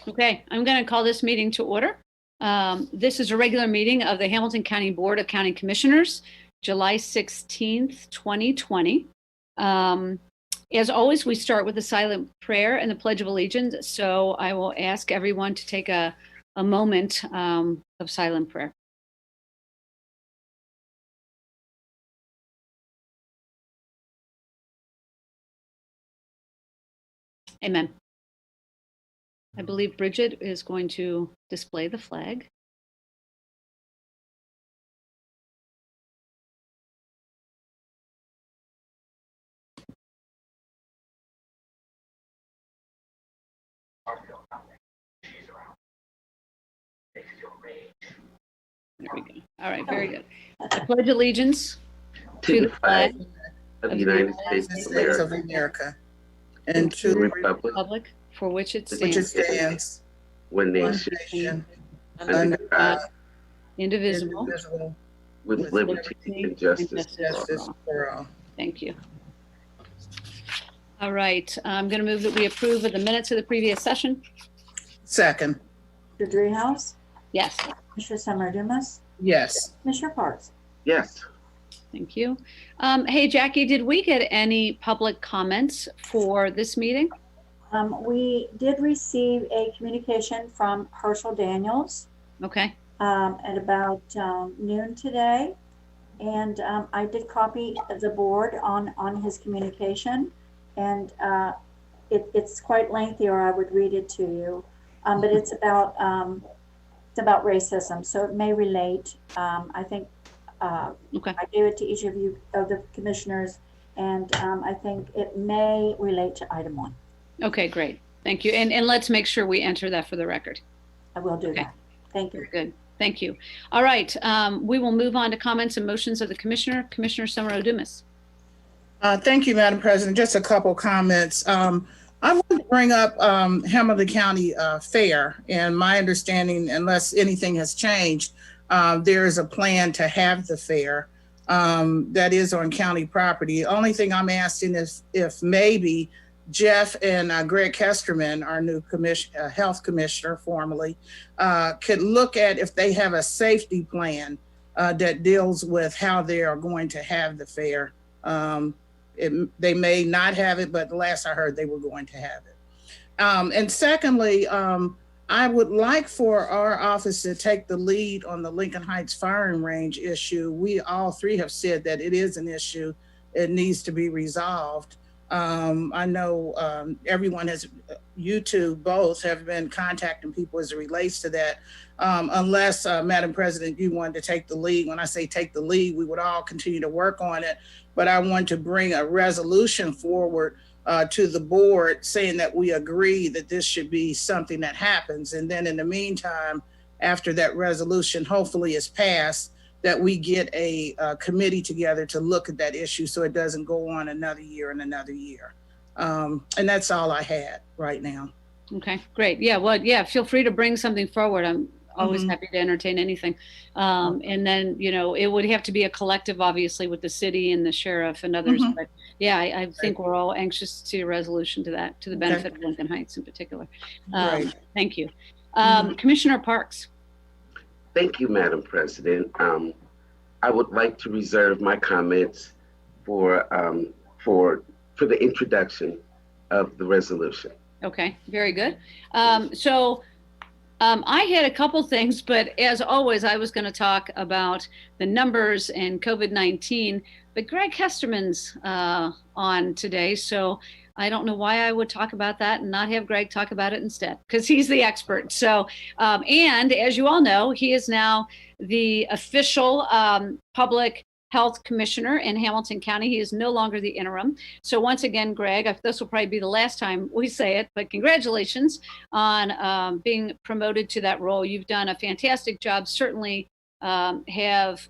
Okay, I'm going to call this meeting to order. This is a regular meeting of the Hamilton County Board of County Commissioners, July 16th, 2020. As always, we start with a silent prayer and the Pledge of Allegiance. So I will ask everyone to take a moment of silent prayer. Amen. I believe Bridget is going to display the flag. There we go. All right, very good. I pledge allegiance to the flag of the United States of America and to the republic for which it stands, one nation, under God, indivisible, with liberty and justice for all. Thank you. All right, I'm going to move that we approve of the minutes of the previous session. Second. Mr. Driehaus? Yes. Mr. Summer-Dumas? Yes. Mr. Parks? Yes. Thank you. Hey, Jackie, did we get any public comments for this meeting? We did receive a communication from Herschel Daniels. Okay. At about noon today. And I did copy the board on his communication. And it's quite lengthy, or I would read it to you. But it's about racism, so it may relate. I think okay. I gave it to each of you, of the commissioners, and I think it may relate to item 1. Okay, great. Thank you. And let's make sure we enter that for the record. I will do that. Thank you. Very good. Thank you. All right. We will move on to comments and motions of the commissioner. Commissioner Summer-Dumas. Thank you, Madam President. Just a couple comments. I want to bring up Hamilton County Fair, and my understanding, unless anything has changed, there is a plan to have the fair that is on county property. The only thing I'm asking is if maybe Jeff and Greg Kesterman, our new health commissioner formerly, could look at if they have a safety plan that deals with how they are going to have the fair. They may not have it, but the last I heard, they were going to have it. And secondly, I would like for our office to take the lead on the Lincoln Heights firing range issue. We all three have said that it is an issue. It needs to be resolved. I know everyone has, you two both have been contacting people as it relates to that. Unless, Madam President, you wanted to take the lead. When I say take the lead, we would all continue to work on it. But I want to bring a resolution forward to the board saying that we agree that this should be something that happens. And then in the meantime, after that resolution hopefully is passed, that we get a committee together to look at that issue so it doesn't go on another year and another year. And that's all I had right now. Okay, great. Yeah, well, yeah, feel free to bring something forward. I'm always happy to entertain anything. And then, you know, it would have to be a collective, obviously, with the city and the sheriff and others. But yeah, I think we're all anxious to see a resolution to that, to the benefit of Lincoln Heights in particular. Thank you. Commissioner Parks. Thank you, Madam President. I would like to reserve my comments for the introduction of the resolution. Okay, very good. I had a couple things, but as always, I was going to talk about the numbers and COVID-19, but Greg Kesterman's on today, so I don't know why I would talk about that and not have Greg talk about it instead, because he's the expert. So, and as you all know, he is now the official public health commissioner in Hamilton County. He is no longer the interim. So once again, Greg, this will probably be the last time we say it, but congratulations on being promoted to that role. You've done a fantastic job, certainly have,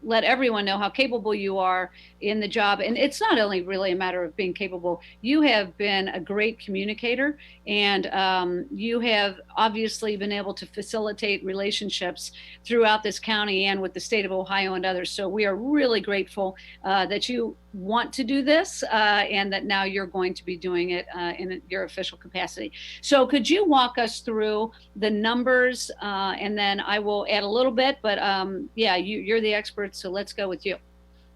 let everyone know how capable you are in the job. And it's not only really a matter of being capable. You have been a great communicator, and you have obviously been able to facilitate relationships throughout this county and with the state of Ohio and others. So we are really grateful that you want to do this, and that now you're going to be doing it in your official capacity. So could you walk us through the numbers, and then I will add a little bit, but yeah, you're the expert, so let's go with you.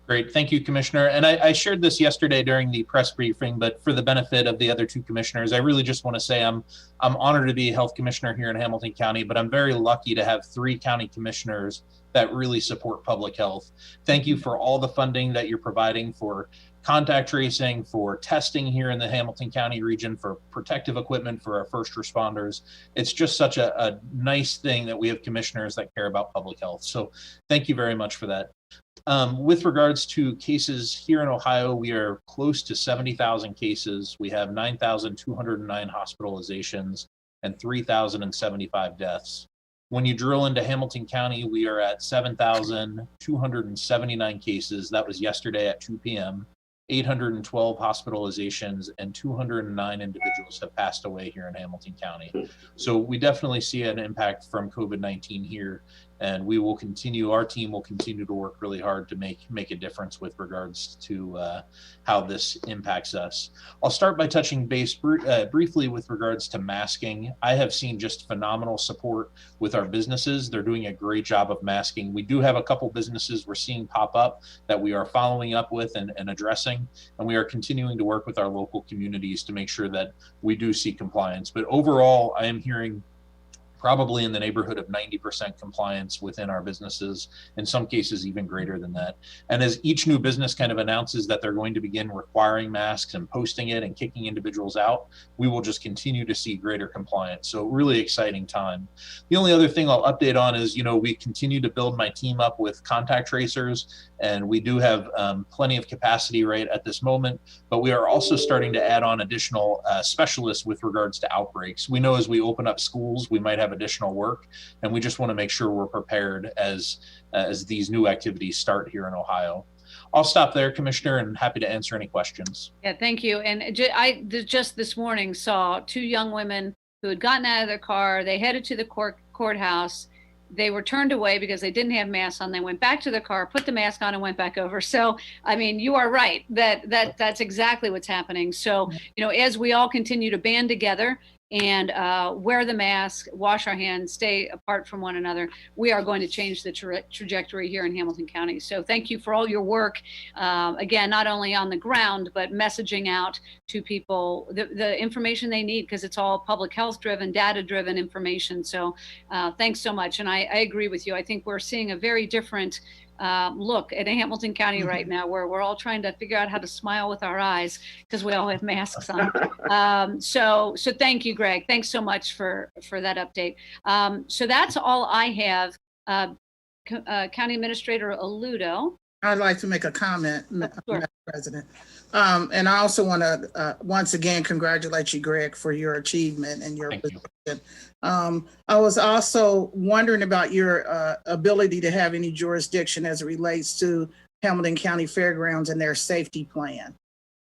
Great. Thank you, Commissioner. And I shared this yesterday during the press briefing, but for the benefit of the other two commissioners, I really just want to say I'm honored to be a health commissioner here in Hamilton County, but I'm very lucky to have 3 county commissioners that really support public health. Thank you for all the funding that you're providing for contact tracing, for testing here in the Hamilton County region, for protective equipment for our first responders. It's just such a nice thing that we have commissioners that care about public health. So thank you very much for that. With regards to cases here in Ohio, we are close to 70,000 cases. We have 9,209 hospitalizations and 3,075 deaths. When you drill into Hamilton County, we are at 7,279 cases. That was yesterday at 2 p.m. 812 hospitalizations and 209 individuals have passed away here in Hamilton County. So we definitely see an impact from COVID-19 here, and we will continue, our team will continue to work really hard to make a difference with regards to how this impacts us. I'll start by touching base briefly with regards to masking. I have seen just phenomenal support with our businesses. They're doing a great job of masking. We do have a couple businesses we're seeing pop up that we are following up with and addressing, and we are continuing to work with our local communities to make sure that we do see compliance. But overall, I am hearing probably in the neighborhood of 90% compliance within our businesses, in some cases even greater than that. And as each new business kind of announces that they're going to begin requiring masks and posting it and kicking individuals out, we will just continue to see greater compliance. So really exciting time. The only other thing I'll update on is, we continue to build my team up with contact tracers, and we do have plenty of capacity right at this moment, but we are also starting to add on additional specialists with regards to outbreaks. We know as we open up schools, we might have additional work, and we just want to make sure we're prepared as these new activities start here in Ohio. I'll stop there, Commissioner, and happy to answer any questions. Yeah, thank you. And I just this morning saw 2 young women who had gotten out of their car. They headed to the courthouse. They were turned away because they didn't have masks on. They went back to the car, put the mask on, and went back over. So, I mean, you are right that's exactly what's happening. So, as we all continue to band together and wear the mask, wash our hands, stay apart from one another, we are going to change the trajectory here in Hamilton County. So thank you for all your work, again, not only on the ground, but messaging out to people the information they need, because it's all public health driven, data driven information. So thanks so much. And I agree with you. I think we're seeing a very different look at Hamilton County right now, where we're all trying to figure out how to smile with our eyes because we all have masks on. So thank you, Greg. Thanks so much for that update. So that's all I have. County Administrator Aludo. I'd like to make a comment, Sure. Madam President. And I also want to once again congratulate you, Greg, for your achievement and your position. I was also wondering about your ability to have any jurisdiction as it relates to Hamilton County Fairgrounds and their safety plan.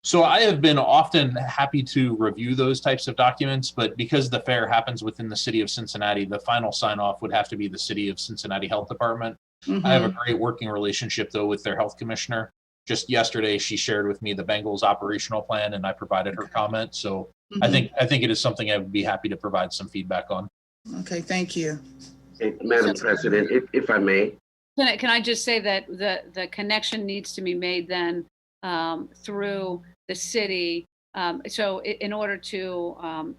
So I have been often happy to review those types of documents, but because the fair happens within the city of Cincinnati, the final sign off would have to be the city of Cincinnati Health Department. Mm-hmm. I have a great working relationship though with their health commissioner. Just yesterday, she shared with me the Bengals operational plan, and I provided her comment. So I think it is something I would be happy to provide some feedback on. Okay, thank you. Madam President, if I may. Can I just say that the connection needs to be made then through the city. So in order to,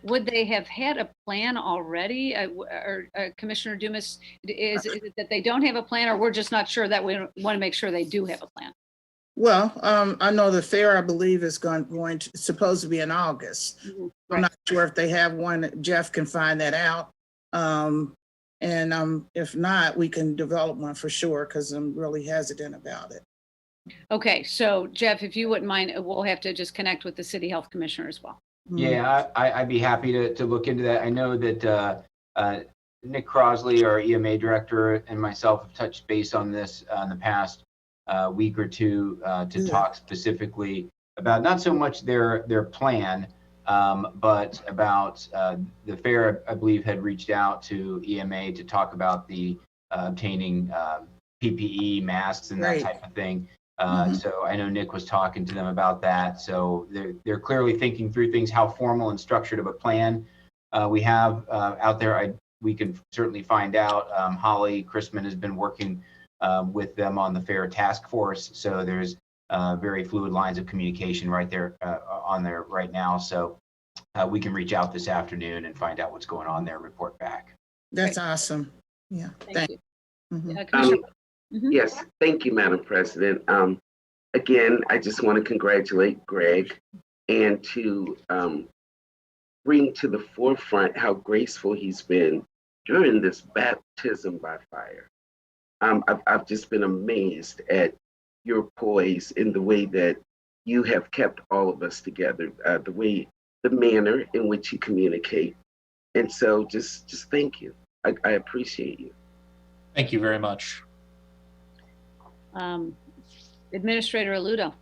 would they have had a plan already? Or Commissioner Dumas, is it that they don't have a plan, or we're just not sure that we want to make sure they do have a plan? Well, I know the fair, I believe, is supposed to be in August. Mm-hmm. Right. I'm not sure if they have one. Jeff can find that out. And if not, we can develop one for sure, because I'm really hesitant about it. Okay, so Jeff, if you wouldn't mind, we'll have to just connect with the city health commissioner as well. Yeah, I'd be happy to look into that. I know that Nick Crosley, our EMA director, and myself have touched base on this in the past week or two to talk specifically about not so much their plan, but about the fair. I believe had reached out to EMA to talk about the obtaining PPE, masks, and that type of thing. So I know Nick was talking to them about that. So they're clearly thinking through things, how formal and structured of a plan we have out there. We can certainly find out. Holly Chrisman has been working with them on the fair task force. So there's very fluid lines of communication right there on there right now. So we can reach out this afternoon and find out what's going on there, report back. That's awesome. Yeah. Thank you. Mhm. Commissioner. Mhm. Yes, thank you, Madam President. Again, I just want to congratulate Greg and to bring to the forefront how graceful he's been during this baptism by fire. I've just been amazed at your poise in the way that you have kept all of us together, the manner in which you communicate. And so just thank you. I appreciate you. Thank you very much. Administrator Aludo.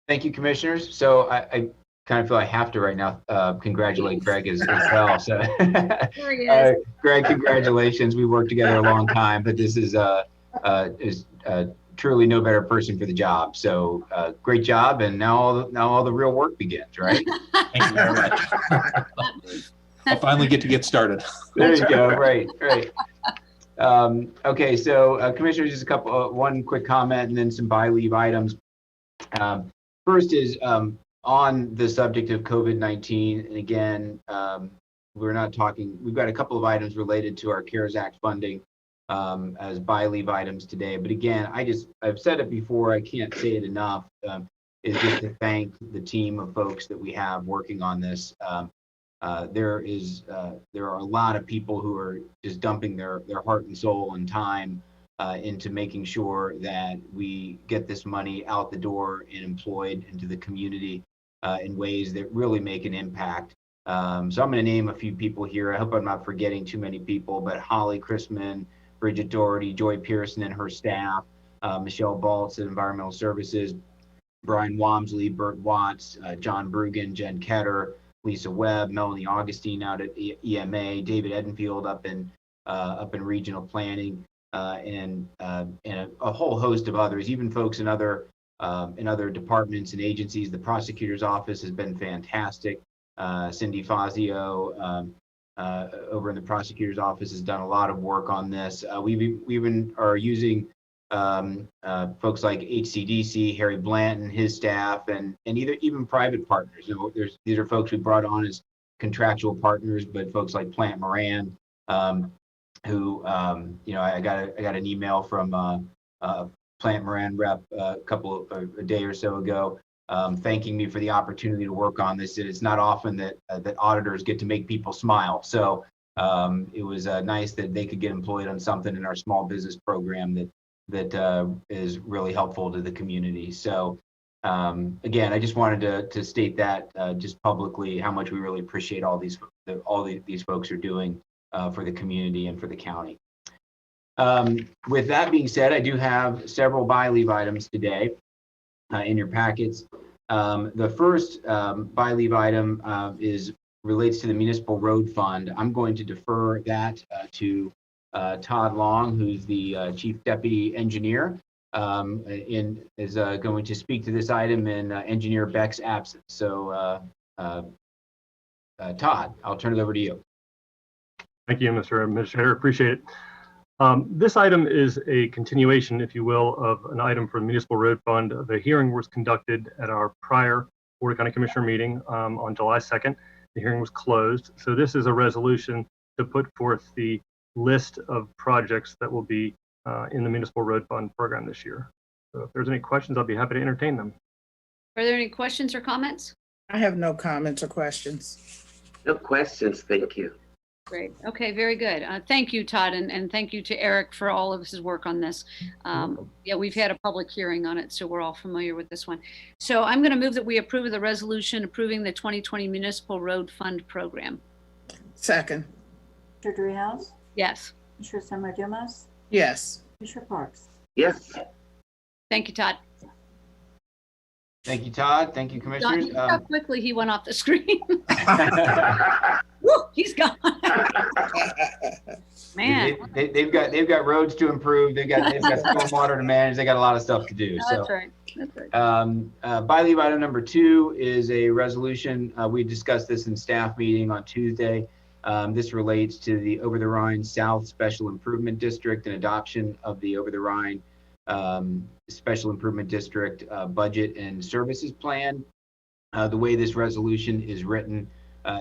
Thank you, commissioners. So I kind of feel I have to right now congratulate Greg as well. So There he is. Greg, congratulations. We worked together a long time, but this is truly no better person for the job. So great job, and now all the real work begins, right? Thank you very much. I'll finally get started. There you go. Right. Okay, so commissioners, just one quick comment and then some by leave items. First is on the subject of COVID-19, and again, we've got a couple of items related to our CARES Act funding as by leave items today. But again, I've said it before, I can't say it enough, is just to thank the team of folks that we have working on this. There are a lot of people who are just dumping their heart and soul and time into making sure that we get this money out the door and employed into the community in ways that really make an impact. So I'm going to name a few people here. I hope I'm not forgetting too many people, but Holly Chrisman, Bridget Doherty, Joy Pearson and her staff, Michelle Baltz at Environmental Services, Brian Wamsley, Bert Watts, John Brugan, Jen Ketter, Lisa Webb, Melanie Augustine out at EMA, David Edenfield up in regional planning, and a whole host of others, even folks in other departments and agencies. The prosecutor's office has been fantastic. Cindy Fazio over in the prosecutor's office has done a lot of work on this. We even are using folks like HCDC, Harry Blanton, his staff, and even private partners. These are folks we brought on as contractual partners, but folks like Plant Moran, who I got an email from Plant Moran rep a day or so ago, thanking me for the opportunity to work on this. It's not often that auditors get to make people smile. So it was nice that they could get employed on something in our small business program that is really helpful to the community. So again, I just wanted to state that just publicly how much we really appreciate all these folks are doing for the community and for the county. With that being said, I do have several by leave items today in your packets. The first by leave item relates to the Municipal Road Fund. I'm going to defer that to Todd Long, who's the Chief Deputy Engineer, and is going to speak to this item in Engineer Beck's absence. So, Todd, I'll turn it over to you. Thank you, Mr. Administrator. Appreciate it. This item is a continuation, if you will, of an item for the Municipal Road Fund. The hearing was conducted at our prior Board of County Commissioner meeting on July 2nd. The hearing was closed. So this is a resolution to put forth the list of projects that will be in the Municipal Road Fund program this year. So if there's any questions, I'll be happy to entertain them. Are there any questions or comments? I have no comments or questions. No questions, thank you. Great. Okay, very good. Thank you, Todd, and thank you to Eric for all of his work on this. Yeah, we've had a public hearing on it, so we're all familiar with this one. So I'm going to move that we approve of the resolution approving the 2020 Municipal Road Fund program. Second. Mr. Driehaus, Yes. Mr. Summer Dumas, Yes. Mr. Parks. Yes. Thank you, Todd. Thank you, Todd. Thank you, commissioners. How quickly he went off the screen. Woo! Whew, he's gone. Man. They've got roads to improve. They've got stormwater to manage. They got a lot of stuff to do. That's right. That's right. By leave item number 2 is a resolution. We discussed this in staff meeting on Tuesday. This relates to the Over the Rhine South Special Improvement District and adoption of the Over the Rhine Special Improvement District budget and services plan. The way this resolution is written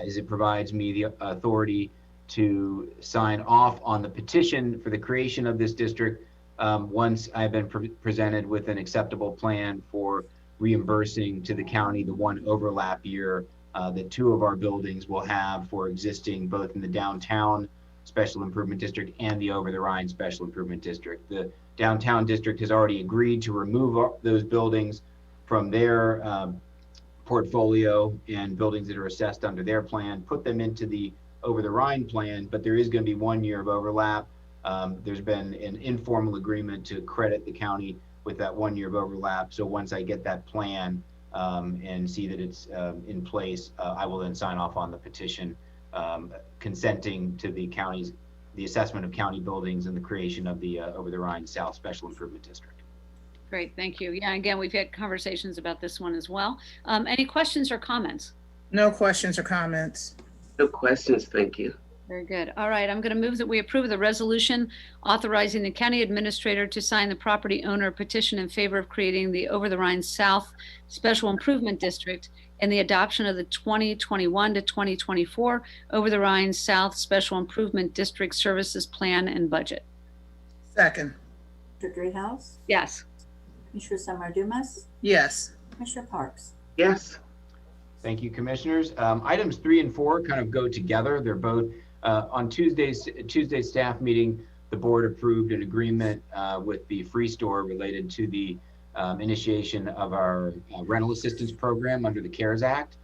is it provides me the authority to sign off on the petition for the creation of this district once I've been presented with an acceptable plan for reimbursing to the county the one overlap year that 2 of our buildings will have for existing both in the downtown special improvement district and the Over the Rhine Special Improvement District. The downtown district has already agreed to remove those buildings from their portfolio and buildings that are assessed under their plan, put them into the Over the Rhine plan, but there is going to be 1 year of overlap. There's been an informal agreement to credit the county with that 1 year of overlap. So once I get that plan and see that it's in place, I will then sign off on the petition consenting to the assessment of county buildings and the creation of the Over the Rhine South Special Improvement District. Great, thank you. Yeah, again, we've had conversations about this one as well. Any questions or comments? No questions or comments. No questions, thank you. Very good. All right, I'm going to move that we approve the resolution authorizing the county administrator to sign the property owner petition in favor of creating the Over the Rhine South Special Improvement District and the adoption of the 2021 to 2024 Over the Rhine South Special Improvement District Services Plan and Budget. Second. Mr. Dreehouse? Yes. Commissioner Summer Dumas? Yes. Commissioner Parks? Yes. Thank you, commissioners. Items 3 and 4 kind of go together. They're both on Tuesday's staff meeting. The board approved an agreement with the Free Store related to the initiation of our rental assistance program under the CARES Act.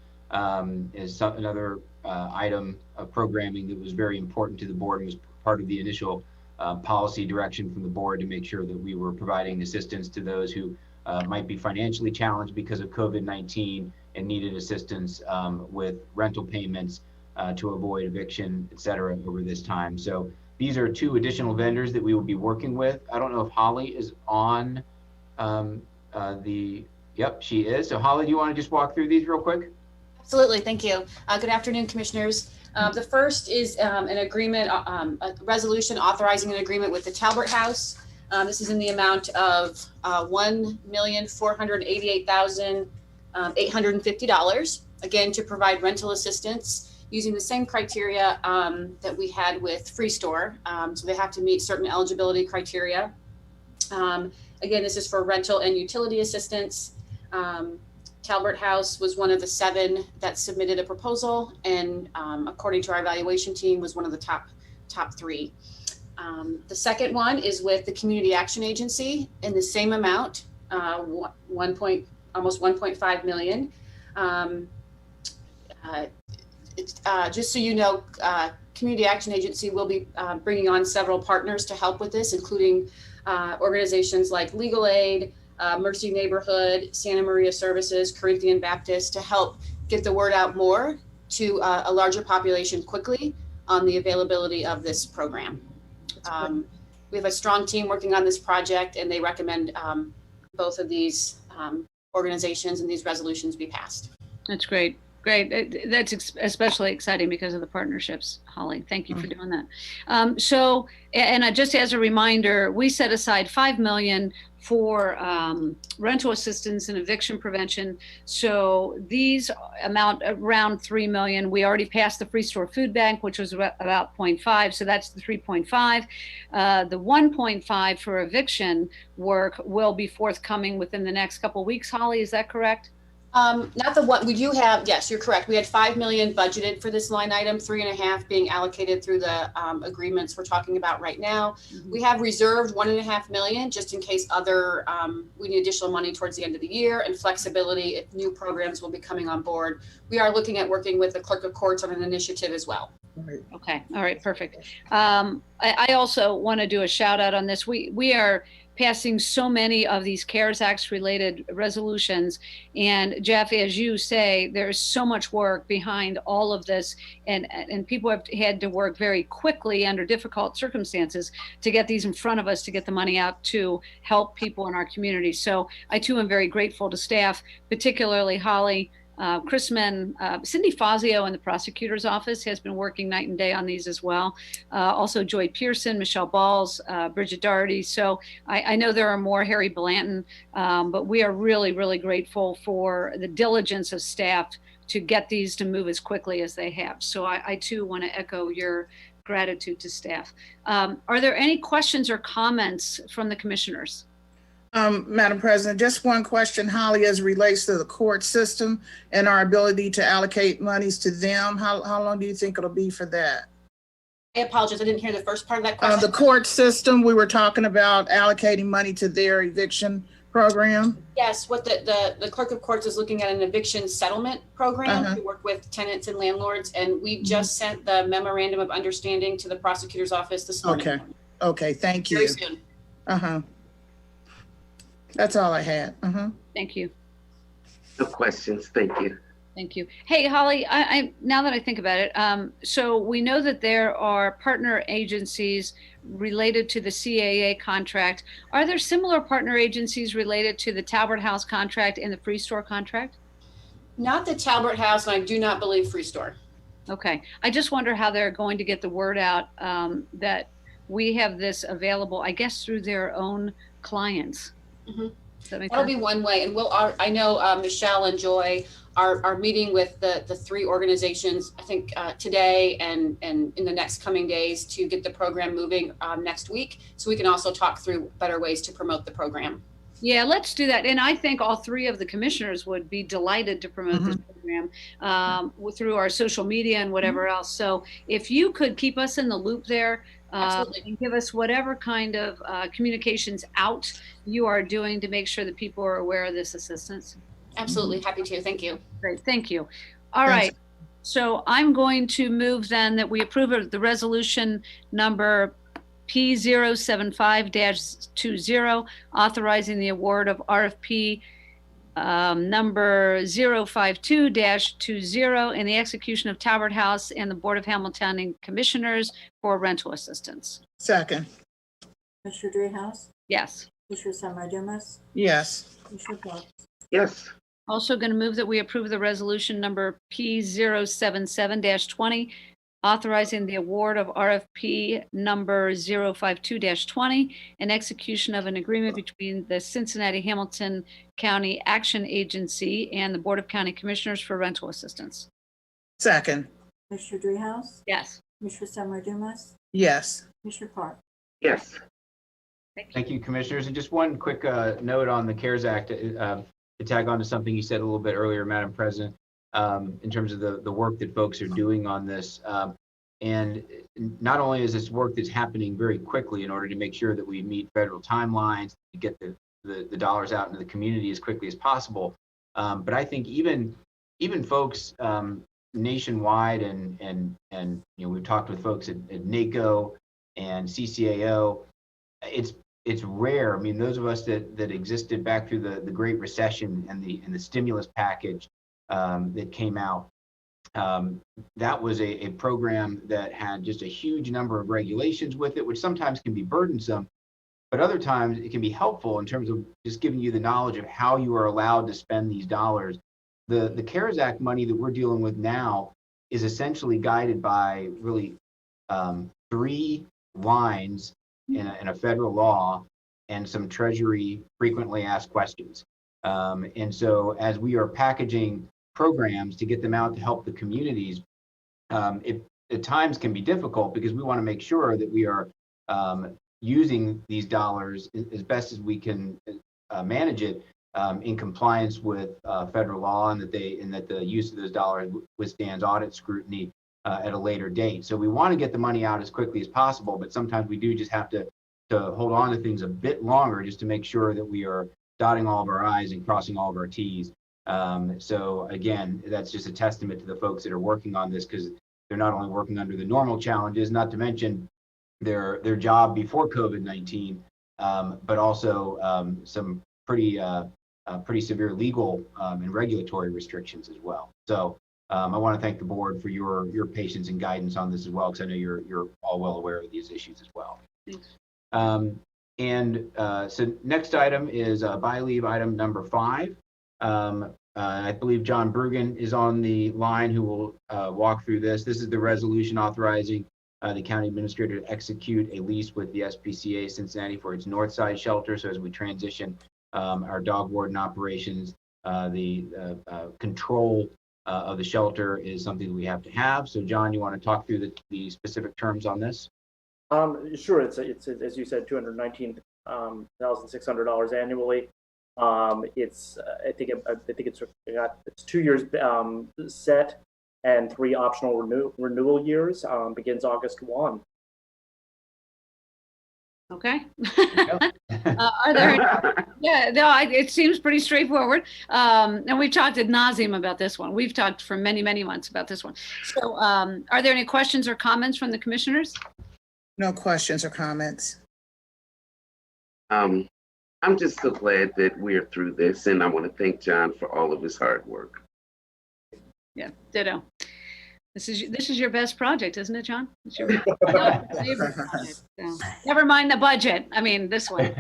Is another item of programming that was very important to the board and was part of the initial policy direction from the board to make sure that we were providing assistance to those who might be financially challenged because of COVID-19 and needed assistance with rental payments to avoid eviction, et cetera, over this time. So these are 2 additional vendors that we will be working with. I don't know if Holly is on yep, she is. So Holly, do you want to just walk through these real quick? Absolutely, thank you. Good afternoon, commissioners. The first is an agreement, a resolution authorizing an agreement with the Talbert House. This is in the amount of $1,488,850, again, to provide rental assistance using the same criteria that we had with Free Store. So they have to meet certain eligibility criteria. Again, this is for rental and utility assistance. Talbert House was one of the 7 that submitted a proposal, and according to our evaluation team, was one of the top 3. The second one is with the Community Action Agency in the same amount, almost 1.5 million. Just so you know, Community Action Agency will be bringing on several partners to help with this, including organizations like Legal Aid, Mercy Neighborhood, Santa Maria Services, Corinthian Baptist, to help get the word out more to a larger population quickly on the availability of this program. We have a strong team working on this project, and they recommend both of these organizations and these resolutions be passed. That's great. Great. That's especially exciting because of the partnerships, Holly. Thank you for doing that. So, just as a reminder, we set aside $5 million for rental assistance and eviction prevention. So these amount around $3 million. We already passed the Free Store Food Bank, which was about 0.5. So that's the 3.5. The 1.5 for eviction work will be forthcoming within the next couple of weeks. Holly, is that correct? Not the one we do have. Yes, you're correct. We had $5 million budgeted for this line item, 3.5 being allocated through the agreements we're talking about right now. Mm-hmm. We have reserved $1.5 million just in case we need additional money towards the end of the year, and flexibility if new programs will be coming on board. We are looking at working with the clerk of courts on an initiative as well. Okay. All right. Perfect. I also want to do a shout out on this. We are passing so many of these CARES Act related resolutions. And Jeff, as you say, there's so much work behind all of this, and people have had to work very quickly under difficult circumstances to get these in front of us, to get the money out to help people in our community. So I too am very grateful to staff, particularly Holly, Chrisman, Cindy Fazio in the prosecutor's office has been working night and day on these as well. Also Joy Pearson, Michelle Balls, Bridget Doherty. So I know there are more, Harry Blanton, but we are really, really grateful for the diligence of staff to get these to move as quickly as they have. So I too want to echo your gratitude to staff. Are there any questions or comments from the commissioners? Madam President, just one question, Holly, as it relates to the court system and our ability to allocate monies to them. How long do you think it'll be for that? I apologize, I didn't hear the first part of that question. The court system, we were talking about allocating money to their eviction program. Yes, what the clerk of courts is looking at an eviction settlement program to work with tenants and landlords, and we just sent the memorandum of understanding to the prosecutor's office this morning. Okay, thank you. Very soon. That's all I had. Thank you. No questions. Thank you. Thank you. Hey, Holly, I now that I think about it, so we know that there are partner agencies related to the CAA contract. Are there similar partner agencies related to the Talbot House contract and the Free Store contract? Not the Talbot House, and I do not believe Free Store. Okay. I just wonder how they're going to get the word out that we have this available, I guess, through their own clients. That'll be one way, and I know Michelle and Joy are meeting with the three organizations, I think today and in the next coming days, to get the program moving next week, so we can also talk through better ways to promote the program. Yeah, let's do that. And I think all three of the commissioners would be delighted to promote this program through our social media and whatever else. So if you could keep us in the loop there, and give us whatever kind of communications out you are doing to make sure that people are aware of this assistance. Absolutely, happy to. Thank you. Great, thank you. All right, so I'm going to move then that we approve of the resolution number P075-20, authorizing the award of RFP number 052-20 and the execution of Talbot House and the Board of Hamiltonian Commissioners for rental assistance. Second. Commissioner Dreehouse? Yes. Commissioner Summer Dumas? Yes. Commissioner Fox? Yes. Also going to move that we approve the resolution number P077-20, authorizing the award of RFP number 052-20 and execution of an agreement between the Cincinnati Hamilton County Action Agency and the Board of County Commissioners for rental assistance. Second. Commissioner Dreehouse? Yes. Commissioner Summer Dumas? Yes. Commissioner Park? Yes. Thank you, commissioners. And just one quick note on the CARES Act to tag on to something you said a little bit earlier, Madam President, in terms of the work that folks are doing on this. And not only is this work that's happening very quickly in order to make sure that we meet federal timelines to get the dollars out into the community as quickly as possible, but I think even folks nationwide and we've talked with folks at NACO and CCAO. It's rare. I mean, those of us that existed back through the Great Recession and the stimulus package that came out, that was a program that had just a huge number of regulations with it, which sometimes can be burdensome, but other times it can be helpful in terms of just giving you the knowledge of how you are allowed to spend these dollars. The CARES Act money that we're dealing with now is essentially guided by really 3 lines in a federal law and some Treasury frequently asked questions. And so as we are packaging programs to get them out to help the communities, it at times can be difficult because we want to make sure that we are using these dollars as best as we can manage it in compliance with federal law, and that the use of those dollars withstands audit scrutiny at a later date. So we want to get the money out as quickly as possible, but sometimes we do just have to hold on to things a bit longer just to make sure that we are dotting all of our I's and crossing all of our T's. So again, that's just a testament to the folks that are working on this, because they're not only working under the normal challenges, not to mention their job before COVID-19 but also some pretty severe legal and regulatory restrictions as well. So I want to thank the board for your patience and guidance on this as well, because I know you're all well aware of these issues as well. So next item is by leave item number 5. I believe John Brugan is on the line who will walk through this. This is the resolution authorizing the county administrator to execute a lease with the SPCA Cincinnati for its north side shelter. So as we transition our dog warden operations, the control of the shelter is something that we have to have. So John, you want to talk through the specific terms on this? Sure. It's as you said, $219,600 annually. It's I think it's 2 years set and 3 optional renewal years. Begins August 1. Okay. Are there? Yeah, no, it seems pretty straightforward. And we've talked ad nauseum about this one. We've talked for many, many months about this one. So are there any questions or comments from the commissioners? No questions or comments. I'm just so glad that we're through this, and I want to thank John for all of his hard work. Yeah, ditto. This is your best project, isn't it, John? It's your favorite project. So, never mind the budget. I mean, this one.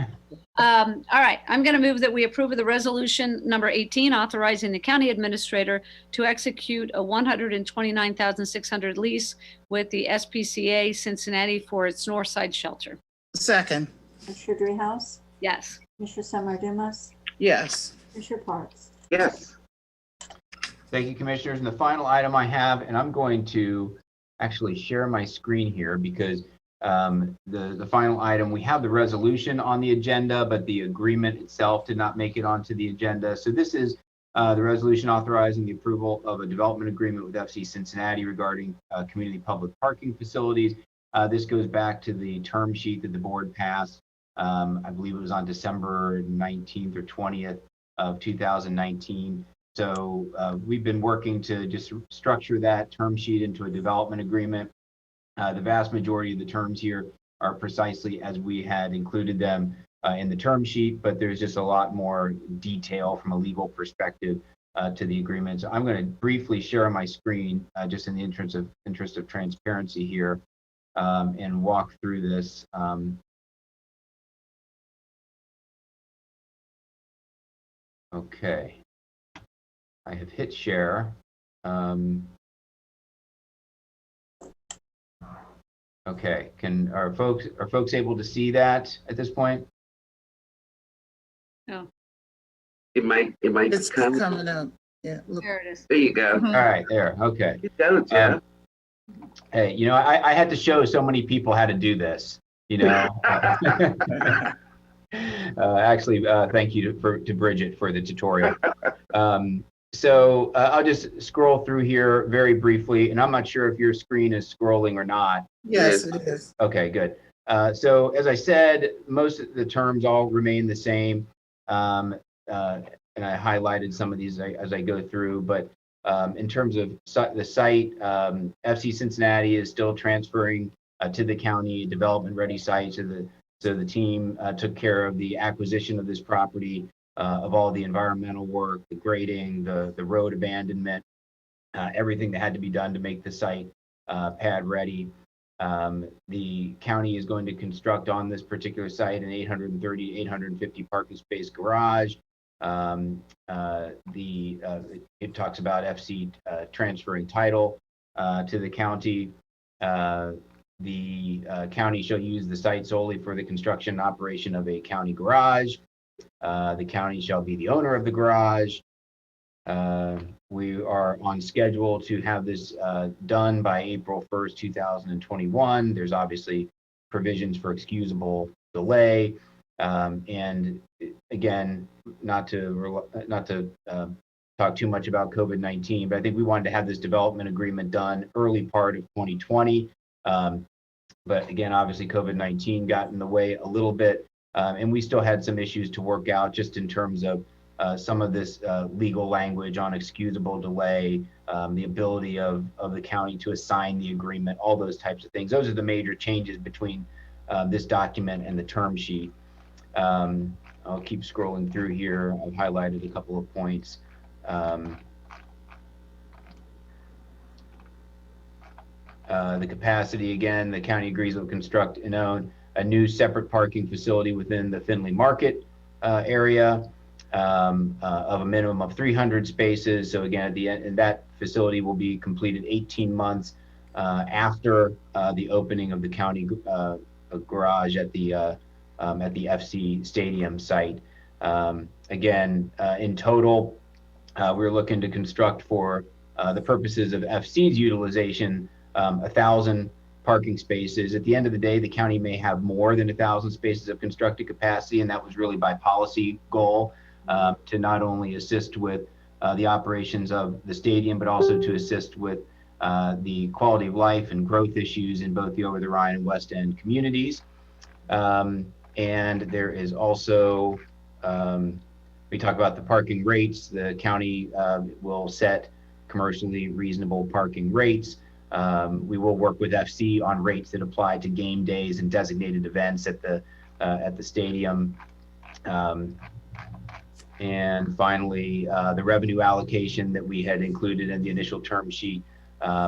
All right, I'm going to move that we approve of the resolution number 18, authorizing the county administrator to execute a $129,600 lease with the SPCA Cincinnati for its north side shelter. Second. Commissioner Dreehouse? Yes. Commissioner Summer Dumas? Yes. Commissioner Parks? Yes. Thank you, commissioners. And the final item I have, and I'm going to actually share my screen here because the final item, we have the resolution on the agenda, but the agreement itself did not make it onto the agenda. So this is the resolution authorizing the approval of a development agreement with FC Cincinnati regarding community public parking facilities. This goes back to the term sheet that the board passed. I believe it was on December 19th or 20th of 2019. So we've been working to just structure that term sheet into a development agreement. The vast majority of the terms here are precisely as we had included them in the term sheet, but there's just a lot more detail from a legal perspective to the agreement. So I'm going to briefly share my screen just in the interest of transparency here and walk through this. Okay. I have hit share. Okay, are folks able to see that at this point? No. It might It's come. coming up. Yeah. Look. There it is. There you go. Mhm. All right, there. Okay. You go, Jeff. Hey, I had to show so many people how to do this. Actually, thank you to Bridget for the tutorial. So I'll just scroll through here very briefly, and I'm not sure if your screen is scrolling or not. Yes, it is. Okay, good. So as I said, most of the terms all remain the same, and I highlighted some of these as I go through, but in terms of the site, FC Cincinnati is still transferring to the county development ready site. So the team took care of the acquisition of this property, of all the environmental work, the grading, the road abandonment, everything that had to be done to make the site pad ready. The county is going to construct on this particular site an 850 parking space garage. It talks about FC transferring title to the county. The county shall use the site solely for the construction and operation of a county garage. The county shall be the owner of the garage. We are on schedule to have this done by April 1st, 2021. There's obviously provisions for excusable delay. And again, not to talk too much about COVID-19, but I think we wanted to have this development agreement done early part of 2020. But again, obviously COVID-19 got in the way a little bit. And we still had some issues to work out just in terms of some of this legal language on excusable delay, the ability of the county to assign the agreement, all those types of things. Those are the major changes between this document and the term sheet. I'll keep scrolling through here. I've highlighted a couple of points. The capacity, again, the county agrees will construct and own a new separate parking facility within the Findlay Market area of a minimum of 300 spaces. So again, at the end, and that facility will be completed 18 months after the opening of the county garage at the FC Stadium site. Again, in total, we're looking to construct for the purposes of FC's utilization 1,000 parking spaces. At the end of the day, the county may have more than 1,000 spaces of constructed capacity, and that was really by policy goal to not only assist with the operations of the stadium, but also to assist with the quality of life and growth issues in both the Over the Rhine and West End communities. And there is also, we talk about the parking rates. The county will set commercially reasonable parking rates. We will work with FC on rates that apply to game days and designated events at the stadium. And finally, the revenue allocation that we had included in the initial term sheet,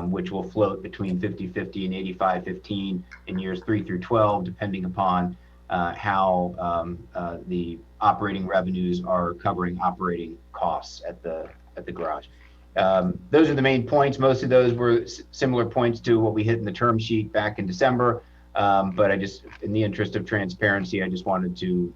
which will float between 50-50 and 85-15 in years 3 through 12, depending upon how the operating revenues are covering operating costs at the garage. Those are the main points. Most of those were similar points to what we hit in the term sheet back in December. But I just, in the interest of transparency, I just wanted to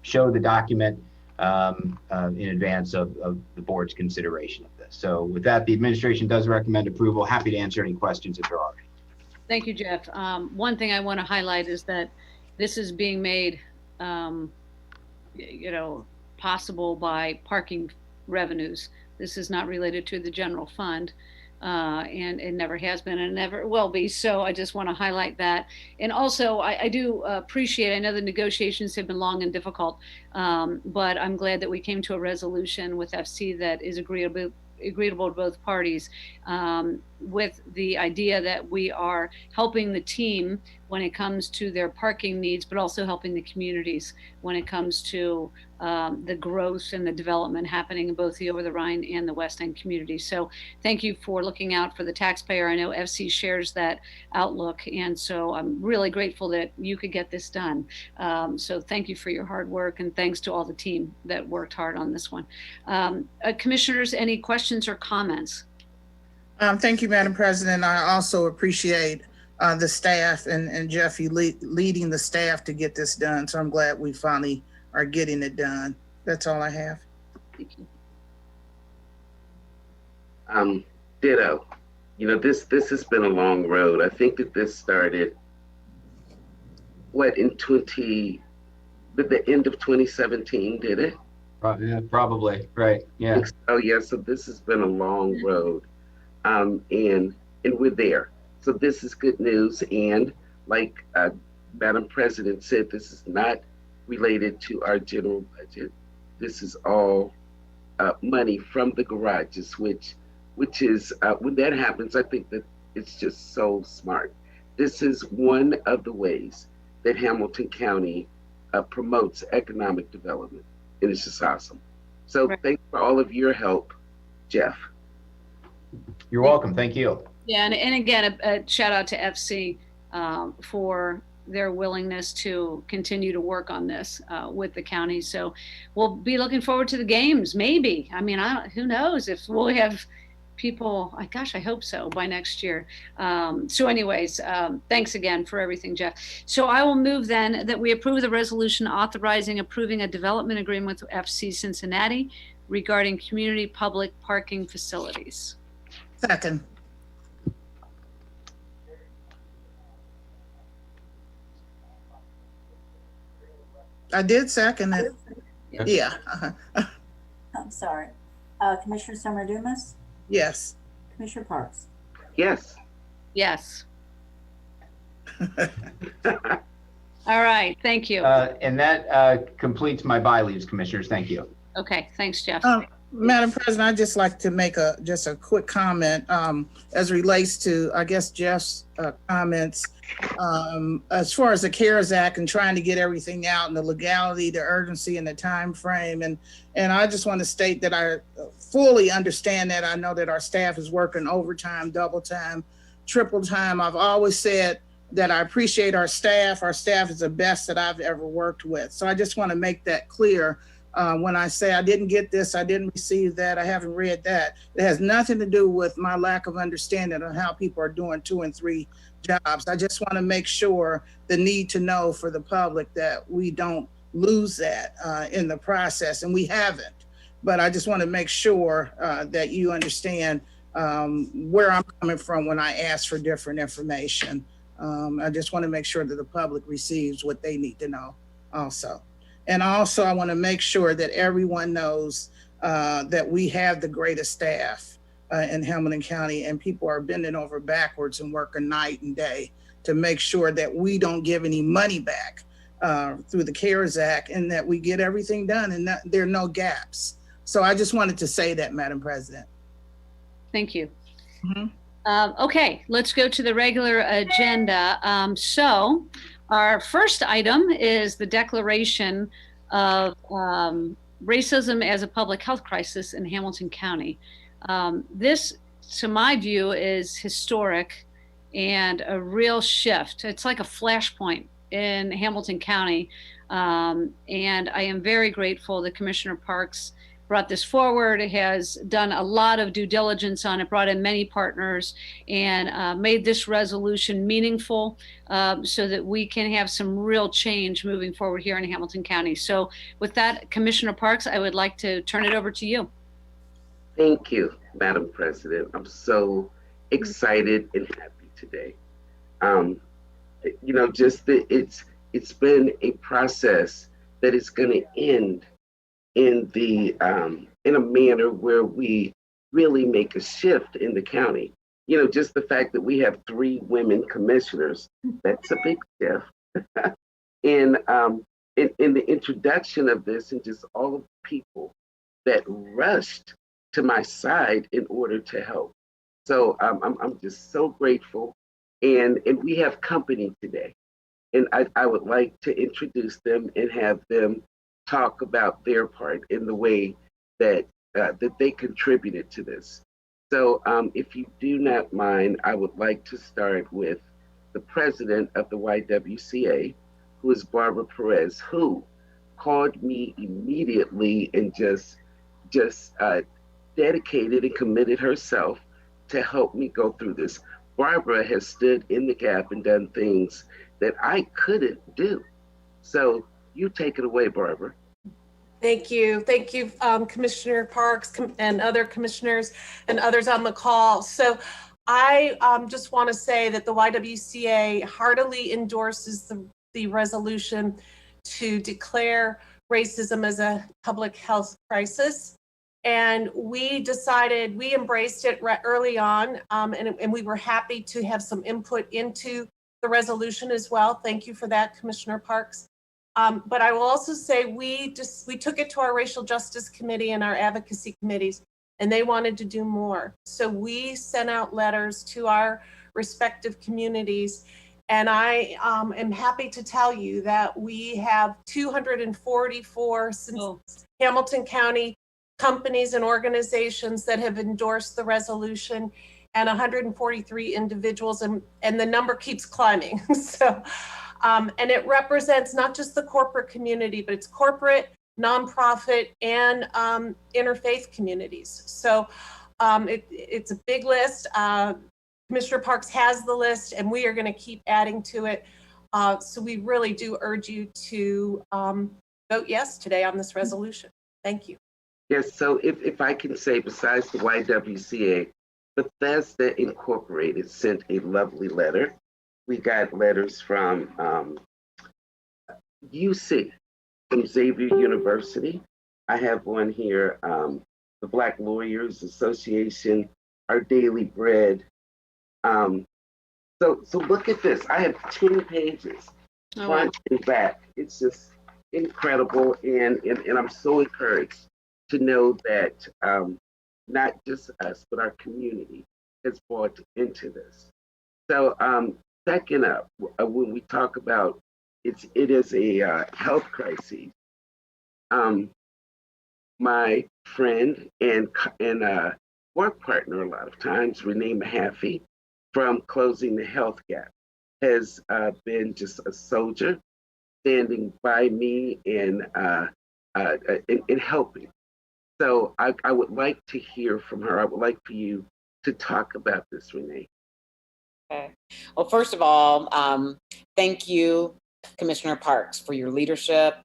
show the document in advance of the board's consideration of this. So with that, the administration does recommend approval. Happy to answer any questions if there are any. Thank you, Jeff. One thing I want to highlight is that this is being made, possible by parking revenues. This is not related to the general fund, and it never has been and never will be. So I just want to highlight that. And also, I do appreciate, I know the negotiations have been long and difficult, but I'm glad that we came to a resolution with FC that is agreeable to both parties, with the idea that we are helping the team when it comes to their parking needs, but also helping the communities when it comes to the growth and the development happening in both the Over the Rhine and the West End community. So thank you for looking out for the taxpayer. I know FC shares that outlook, and so I'm really grateful that you could get this done. So thank you for your hard work, and thanks to all the team that worked hard on this one. Commissioners, any questions or comments? Thank you, Madam President. I also appreciate the staff and Jeff, you leading the staff to get this done. So I'm glad we finally are getting it done. That's all I have. Thank you. Ditto. This has been a long road. I think that this started in the end of 2017, did it? Probably, right, yeah. Oh yeah, so this has been a long road. And we're there. So this is good news. And like Madam President said, this is not related to our general budget. This is all money from the garages, which is, when that happens, I think that it's just so smart. This is one of the ways that Hamilton County promotes economic development. And it's just awesome. So thanks for all of your help, Jeff. You're welcome. Thank you. Yeah, and again, a shout out to FC for their willingness to continue to work on this with the county. So we'll be looking forward to the games, maybe. I mean, who knows if we'll have people, gosh, I hope so, by next year. So anyways, thanks again for everything, Jeff. So I will move then that we approve the resolution approving a development agreement with FC Cincinnati regarding community public parking facilities. Second. I did second it. Yeah. I'm sorry. Commissioner Summer Dumas? Yes. Commissioner Parks? Yes. Yes. All right, thank you. And that completes my by leaves, Commissioners. Thank you. Okay, thanks, Jeff. Madam President, I'd just like to make just a quick comment as relates to, I guess, Jeff's comments as far as the CARES Act and trying to get everything out and the legality, the urgency, and the time frame. And I just want to state that I fully understand that. I know that our staff is working overtime, double time, triple time. I've always said that I appreciate our staff. Our staff is the best that I've ever worked with. So I just want to make that clear. When I say I didn't get this, I didn't receive that, I haven't read that, it has nothing to do with my lack of understanding of how people are doing 2 and 3 jobs. I just want to make sure the need to know for the public that we don't lose that in the process, and we haven't. But I just want to make sure that you understand where I'm coming from when I ask for different information. I just want to make sure that the public receives what they need to know also. And also, I want to make sure that everyone knows that we have the greatest staff in Hamilton County, and people are bending over backwards and working night and day to make sure that we don't give any money back through the CARES Act, and that we get everything done and that there are no gaps. So I just wanted to say that, Madam President. Thank you. Okay, let's go to the regular agenda. So our first item is the declaration of racism as a public health crisis in Hamilton County. This, to my view, is historic and a real shift. It's like a flashpoint in Hamilton County. And I am very grateful that Commissioner Parks brought this forward, has done a lot of due diligence on it, brought in many partners, and made this resolution meaningful so that we can have some real change moving forward here in Hamilton County. So with that, Commissioner Parks, I would like to turn it over to you. Thank you, Madam President. I'm so excited and happy today. You know, just that it's been a process that is going to end in a manner where we really make a shift in the county. You know, just the fact that we have 3 women commissioners, that's a big shift. And in the introduction of this, and just all of the people that rushed to my side in order to help. So I'm just so grateful. And we have company today. And I would like to introduce them and have them talk about their part in the way that that they contributed to this. So if you do not mind, I would like to start with the president of the YWCA, who is Barbara Perez, who called me immediately and just dedicated and committed herself to help me go through this. Barbara has stood in the gap and done things that I couldn't do. So you take it away, Barbara. Thank you. Thank you, Commissioner Parks and other commissioners and others on the call. So I just want to say that the YWCA heartily endorses the resolution to declare racism as a public health crisis. And we decided, we embraced it early on, and we were happy to have some input into the resolution as well. Thank you for that, Commissioner Parks. But I will also say we took it to our racial justice committee and our advocacy committees, and they wanted to do more. So we sent out letters to our respective communities, and I am happy to tell you that we have 244 Hamilton County companies and organizations that have endorsed the resolution, and 143 individuals, and the number keeps climbing. So. And it represents not just the corporate community, but it's corporate, nonprofit, and interfaith communities. So it's a big list. Commissioner Parks has the list, and we are going to keep adding to it. So we really do urge you to vote yes today on this resolution. Thank you. Yes, so if I can say, besides the YWCA, Bethesda Incorporated sent a lovely letter. We got letters from UC, from Xavier University. I have one here, the Black Lawyers Association, Our Daily Bread. So look at this. I have 10 pages Oh, wow. front and back. It's just incredible, and I'm so encouraged to know that not just us, but our community has bought into this. So second up, when we talk about it is a health crisis. My friend and work partner a lot of times, Renee Mahaffey, from Closing the Health Gap, has been just a soldier standing by me and helping. So I would like to hear from her. I would like for you to talk about this, Renee. Okay. Well, first of all, thank you, Commissioner Parks, for your leadership.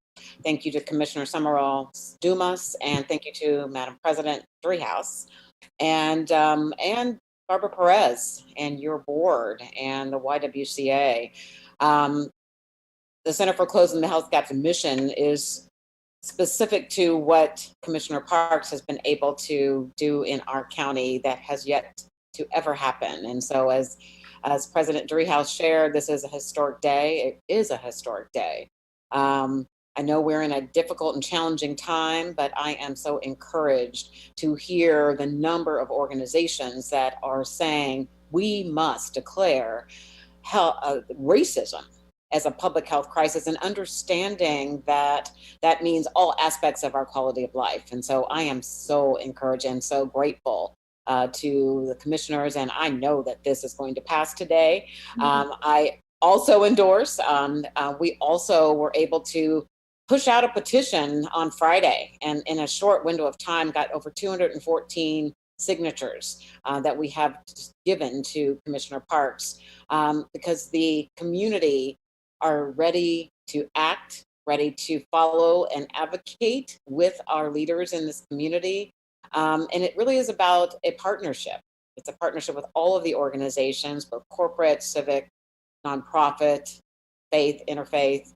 Thank you to Commissioner Summerall Dumas, and thank you to Madam President Driehaus, and Barbara Perez and your board and the YWCA. The Center for Closing the Health Gap's mission is specific to what Commissioner Parks has been able to do in our county that has yet to ever happen. And so as President Driehaus shared, this is a historic day. It is a historic day. I know we're in a difficult and challenging time, but I am so encouraged to hear the number of organizations that are saying we must declare racism as a public health crisis, and understanding that that means all aspects of our quality of life. And so I am so encouraged and so grateful to the commissioners, and I know that this is going to pass today. I also endorse, we also were able to push out a petition on Friday, and in a short window of time got over 214 signatures that we have given to Commissioner Parks, because the community are ready to act, ready to follow and advocate with our leaders in this community. And it really is about a partnership. It's a partnership with all of the organizations, both corporate, civic, nonprofit, faith, interfaith.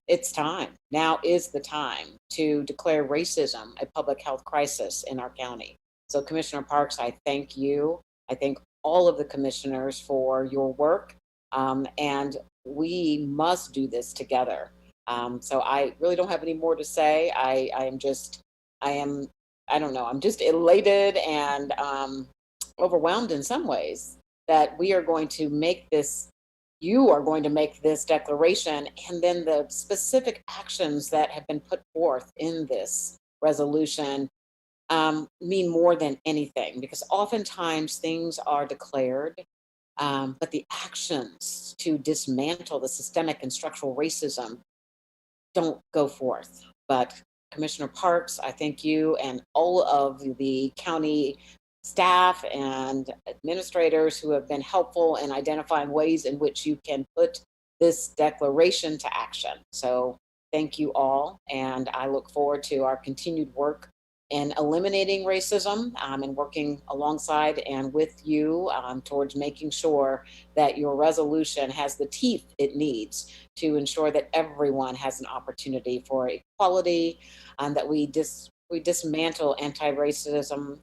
It's time. Now is the time to declare racism a public health crisis in our county. So Commissioner Parks, I thank you. I thank all of the commissioners for your work. And we must do this together. So I really don't have any more to say. I'm just elated and overwhelmed in some ways that we are going to make this, you are going to make this declaration, and then the specific actions that have been put forth in this resolution mean more than anything, because oftentimes things are declared, but the actions to dismantle the systemic and structural racism don't go forth. But Commissioner Parks, I thank you and all of the county staff and administrators who have been helpful in identifying ways in which you can put this declaration to action. So thank you all, and I look forward to our continued work in eliminating racism and working alongside and with you towards making sure that your resolution has the teeth it needs to ensure that everyone has an opportunity for equality, and that we dismantle anti-racism,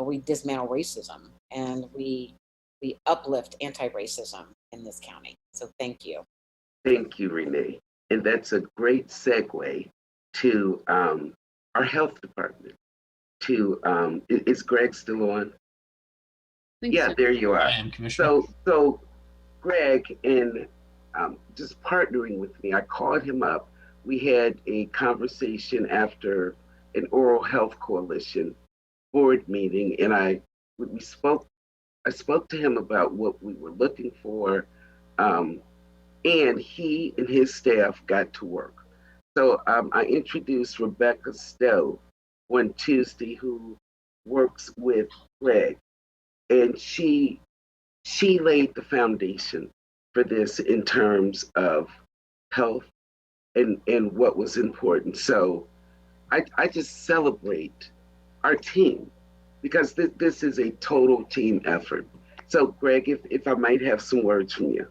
we dismantle racism, and we uplift anti-racism in this county. So thank you. Thank you, Renee. And that's a great segue to our health department. Is Greg still on? Yeah, so. There you are. I am, Commissioner. So Greg, in just partnering with me, I called him up. We had a conversation after an Oral Health Coalition board meeting, and I spoke to him about what we were looking for, and he and his staff got to work. So I introduced Rebecca Stowe on Tuesday, who works with Greg, and she laid the foundation for this in terms of health and what was important. So I just celebrate our team, because this is a total team effort. So Greg, if I might have some words from you.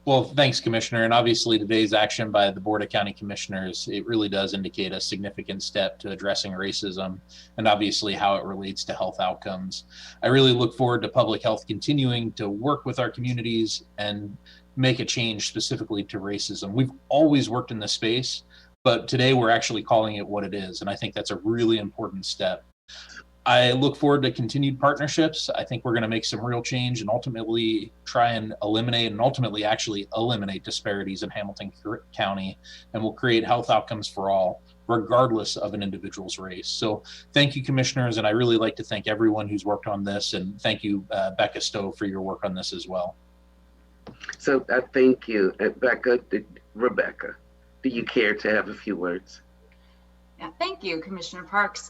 Well, thanks, Commissioner. And obviously today's action by the Board of County Commissioners, it really does indicate a significant step to addressing racism and obviously how it relates to health outcomes. I really look forward to public health continuing to work with our communities and make a change specifically to racism. We've always worked in this space, but today we're actually calling it what it is. And I think that's a really important step. I look forward to continued partnerships. I think we're going to make some real change and ultimately try and eliminate and ultimately actually eliminate disparities in Hamilton County, and we'll create health outcomes for all, regardless of an individual's race. So thank you, commissioners. And I really like to thank everyone who's worked on this. And thank you, Becca Stowe, for your work on this as well. So thank you. Rebecca, do you care to have a few words? Yeah, thank you, Commissioner Parks.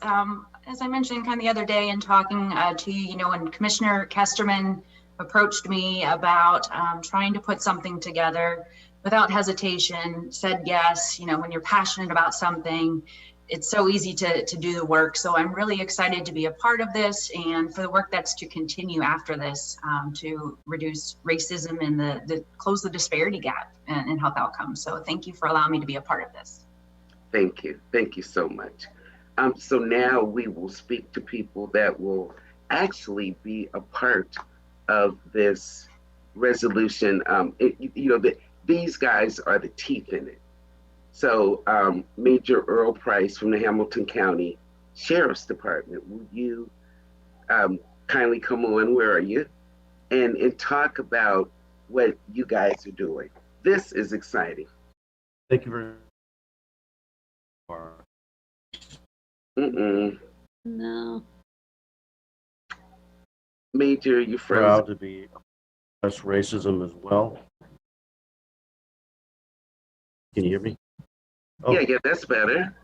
As I mentioned kind of the other day in talking to you, when Commissioner Kesterman approached me about trying to put something together without hesitation, said yes. When you're passionate about something, it's so easy to do the work. So I'm really excited to be a part of this and for the work that's to continue after this to reduce racism and close the disparity gap in health outcomes. So thank you for allowing me to be a part of this. Thank you. Thank you so much. So now we will speak to people that will actually be a part of this resolution. These guys are the teeth in it. So Major Earl Price from the Hamilton County Sheriff's Department, will you kindly come on, where are you? And talk about what you guys are doing. This is exciting. Thank you very much. No. Major, you Proud to be against racism as well. Can you hear me? Oh. Yeah, that's better.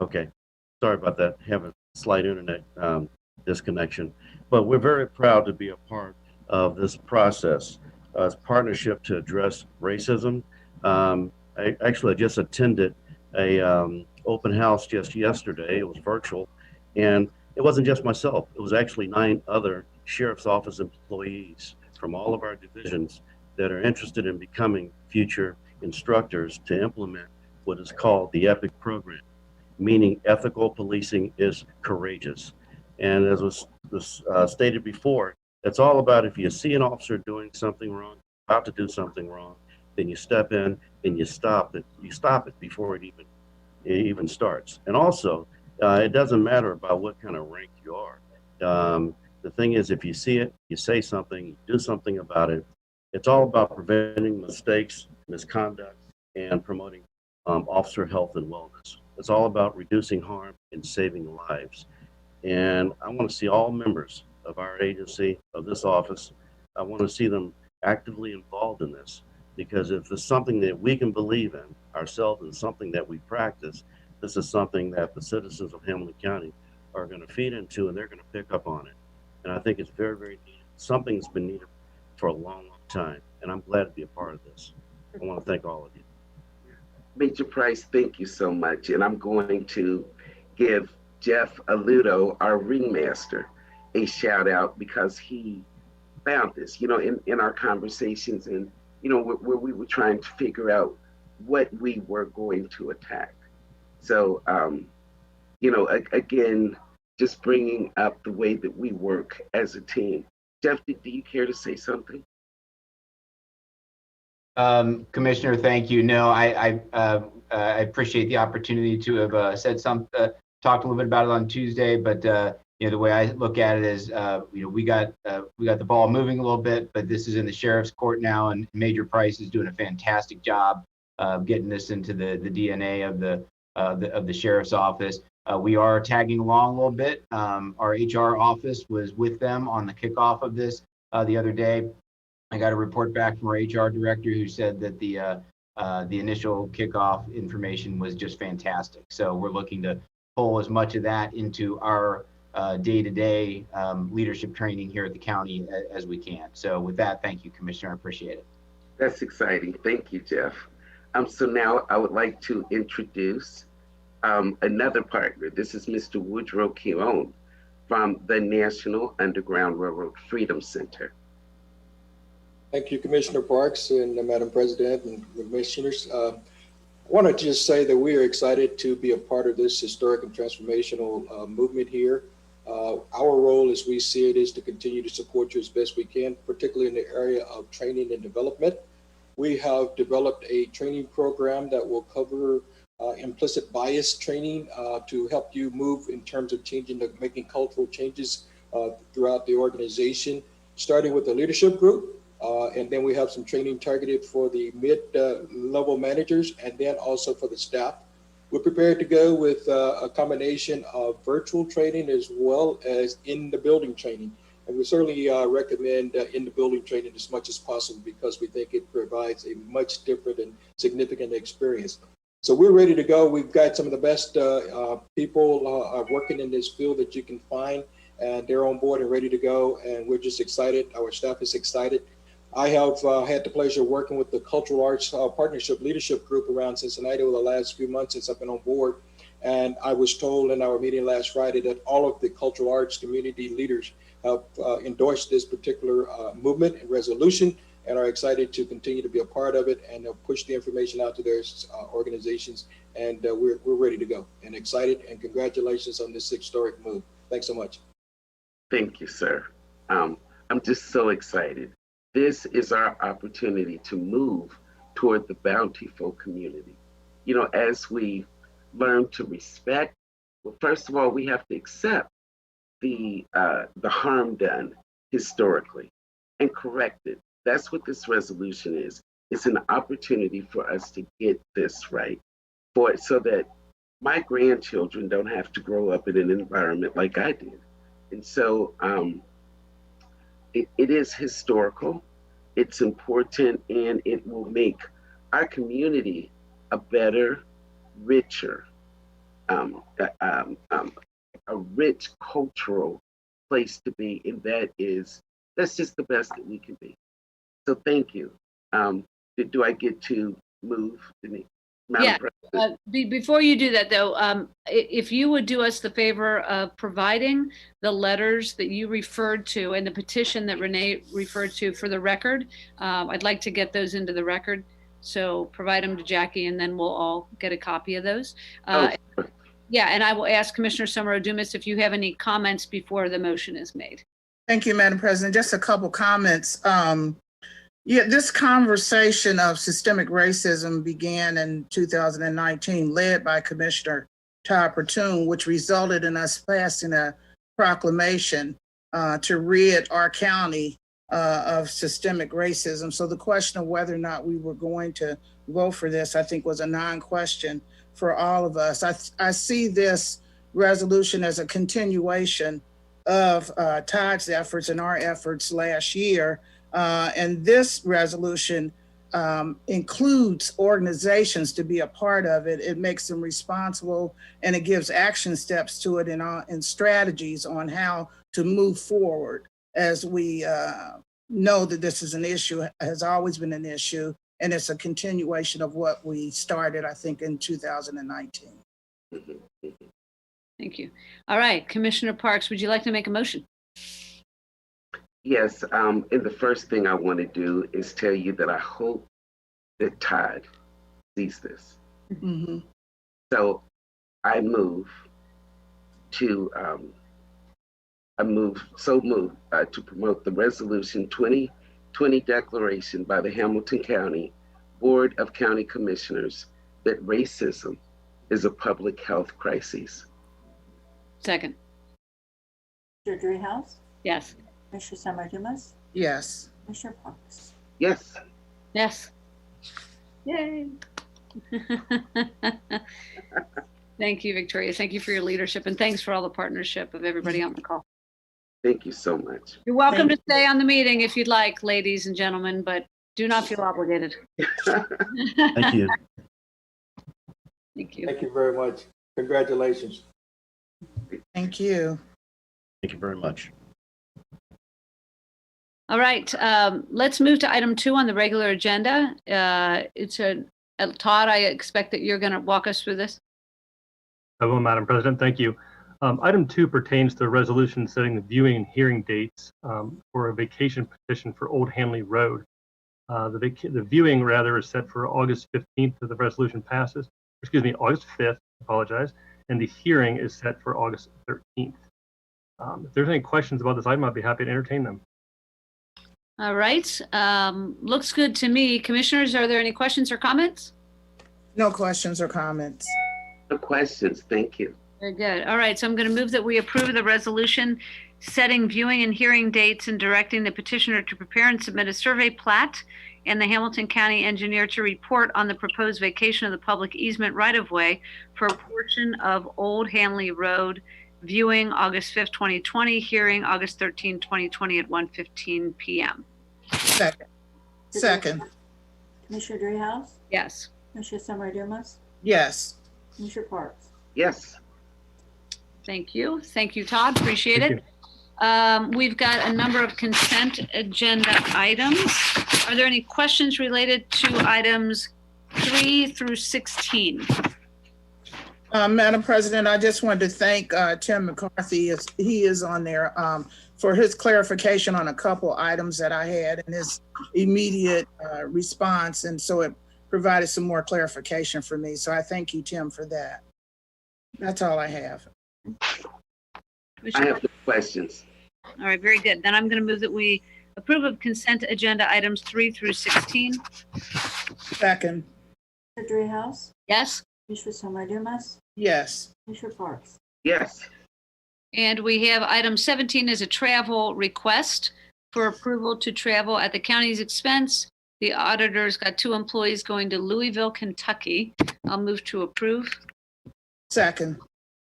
Okay, sorry about that. Have a slight internet disconnection, but we're very proud to be a part of this process. It's a partnership to address racism. I just attended a open house just yesterday. It was virtual, and it wasn't just myself. It was actually 9 other sheriff's office employees from all of our divisions that are interested in becoming future instructors to implement what is called the EPIC program, meaning ethical policing is courageous. And as was stated before, it's all about if you see an officer doing something wrong, about to do something wrong, then you step in and you stop it. You stop it before it even starts. And also, it doesn't matter about what kind of rank you are. The thing is, if you see it, you say something, you do something about it. It's all about preventing mistakes, misconduct, and promoting officer health and wellness. It's all about reducing harm and saving lives. And I want to see all members of our agency, of this office, I want to see them actively involved in this. Because if it's something that we can believe in ourselves and something that we practice, this is something that the citizens of Hamilton County are going to feed into, and they're going to pick up on it. And I think it's very, very needed. Something's been needed for a long, long time, and I'm glad to be a part of this. I want to thank all of you. Major Price, thank you so much. And I'm going to give Jeff Aludo, our ringmaster, a shout out because he found this, in our conversations and, where we were trying to figure out what we were going to attack. So, again, just bringing up the way that we work as a team. Jeff, do you care to say something? Commissioner, thank you. No, I appreciate the opportunity to have talked a little bit about it on Tuesday, but the way I look at it is, we got the ball moving a little bit, but this is in the sheriff's court now, and Major Price is doing a fantastic job getting this into the DNA of the sheriff's office. We are tagging along a little bit. Our HR office was with them on the kickoff of this the other day. I got a report back from our HR director who said that the initial kickoff information was just fantastic. So we're looking to pull as much of that into our day-to-day leadership training here at the county as we can. So with that, thank you, Commissioner. I appreciate it. That's exciting. Thank you, Jeff. So now I would like to introduce another partner. This is Mr. Woodrow Keown from the National Underground Railroad Freedom Center. Thank you, Commissioner Parks and Madam President and Commissioners. I want to just say that we are excited to be a part of this historic and transformational movement here. Our role, as we see it, is to continue to support you as best we can, particularly in the area of training and development. We have developed a training program that will cover implicit bias training to help you move in terms of making cultural changes throughout the organization, starting with the leadership group. And then we have some training targeted for the mid-level managers and then also for the staff. We're prepared to go with a combination of virtual training as well as in the building training. And we certainly recommend in the building training as much as possible because we think it provides a much different and significant experience. So we're ready to go. We've got some of the best people working in this field that you can find, and they're on board and ready to go. And we're just excited. Our staff is excited. I have had the pleasure of working with the Cultural Arts Partnership Leadership Group around Cincinnati over the last few months since I've been on board. And I was told in our meeting last Friday that all of the cultural arts community leaders have endorsed this particular movement and resolution and are excited to continue to be a part of it and push the information out to their organizations. And we're ready to go and excited, and congratulations on this historic move. Thanks so much. Thank you, sir. I'm just so excited. This is our opportunity to move toward the bountiful community. You know, as we learn to respect, well, first of all, we have to accept the harm done historically and correct it. That's what this resolution is. It's an opportunity for us to get this right, so that my grandchildren don't have to grow up in an environment like I did. And so it is historical, it's important, and it will make our community a better, richer, a rich cultural place to be, and that's just the best that we can be. So thank you. Do I get to move, Denise? Yeah. Before you do that, though, if you would do us the favor of providing the letters that you referred to and the petition that Renee referred to for the record, I'd like to get those into the record. So provide them to Jackie, and then we'll all get a copy of those. Yeah, and I will ask Commissioner Summer-Adumas if you have any comments before the motion is made. Thank you, Madam President. Just a couple comments. Yeah, this conversation of systemic racism began in 2019, led by Commissioner Todd Pertune, which resulted in us passing a proclamation to rid our county of systemic racism. So the question of whether or not we were going to vote for this, I think, was a non-question for all of us. I see this resolution as a continuation of Todd's efforts and our efforts last year. And this resolution includes organizations to be a part of it. It makes them responsible, and it gives action steps to it and strategies on how to move forward, as we know that this is an issue, has always been an issue, and it's a continuation of what we started, I think, in 2019. Thank you. All right, Commissioner Parks, would you like to make a motion? Yes, and the first thing I want to do is tell you that I hope that Todd sees this. Mm-hmm. So I move to promote the Resolution 2020 declaration by the Hamilton County Board of County Commissioners that racism is a public health crisis. Second. Mr. Driehaus? Yes. Mr. Summer-Dumas? Yes. Mr. Parks? Yes. Yes. Yay. Thank you, Victoria. Thank you for your leadership, and thanks for all the partnership of everybody on the call. Thank you so much. You're welcome to stay on the meeting if you'd like, ladies and gentlemen, but do not feel obligated. Thank you. Thank you. Thank you very much. Congratulations. Thank you. Thank you very much. All right, let's move to item 2 on the regular agenda. Todd, I expect that you're going to walk us through this. I will, Madam President. Thank you. Item 2 pertains to the resolution setting the viewing and hearing dates for a vacation petition for Old Hanley Road. The viewing, rather, is set for August 15th if the resolution passes. Excuse me, August 5th, apologize. And the hearing is set for August 13th. If there's any questions about this item, I'd be happy to entertain them. All right. Looks good to me. Commissioners, are there any questions or comments? No questions or comments. No questions. Thank you. Very good. All right. So I'm going to move that we approve the resolution setting viewing and hearing dates and directing the petitioner to prepare and submit a survey plat and the Hamilton County engineer to report on the proposed vacation of the public easement right-of-way for a portion of Old Hanley Road, viewing August 5th, 2020, hearing August 13, 2020 at 1:15 p.m. Second. Second. Commissioner Dreehouse? Yes. Commissioner Summer Dumas? Yes. Commissioner Parks? Yes. Thank you. Thank you, Todd. Appreciate Thank it. We've got a number of consent agenda items. Are there any questions related to items 3 through 16? Madam President, I just wanted to thank Tim McCarthy, he is on there, for his clarification on a couple items that I had and his immediate response. And so it provided some more clarification for me. So I thank you, Tim, for that. That's all I have. I have no questions. All right, very good. Then I'm going to move that we approve of consent agenda items 3 through 16. Second. Commissioner Dreehouse? Yes? Commissioner Summer Dumas? Yes. Commissioner Parks? Yes. And we have item 17 as a travel request for approval to travel at the county's expense. The auditor's got 2 employees going to Louisville, Kentucky. I'll move to approve. Second.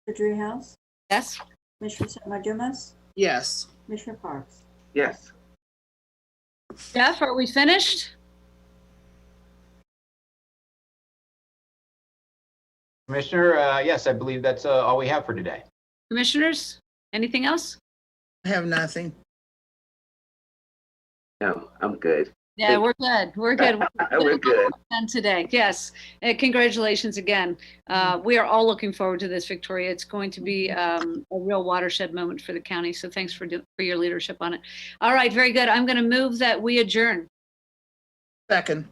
Commissioner Dreehouse? Yes? Commissioner Summer Dumas? Yes. Commissioner Parks? Yes. Jeff, are we finished? Commissioner, yes, I believe that's all we have for today. Commissioners, anything else? I have nothing. No, I'm good. Yeah, we're good. We're good. We're good. And today, yes. Congratulations again. We are all looking forward to this, Victoria. It's going to be a real watershed moment for the county. So thanks for your leadership on it. All right, very good. I'm going to move that we adjourn. Second.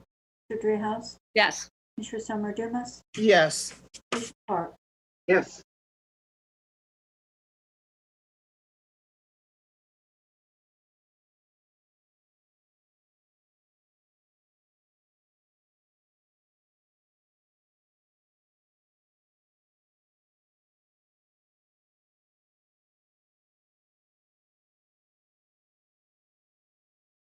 Commissioner Dreehouse? Yes. Commissioner Summer Dumas? Yes. Commissioner Parks? Yes.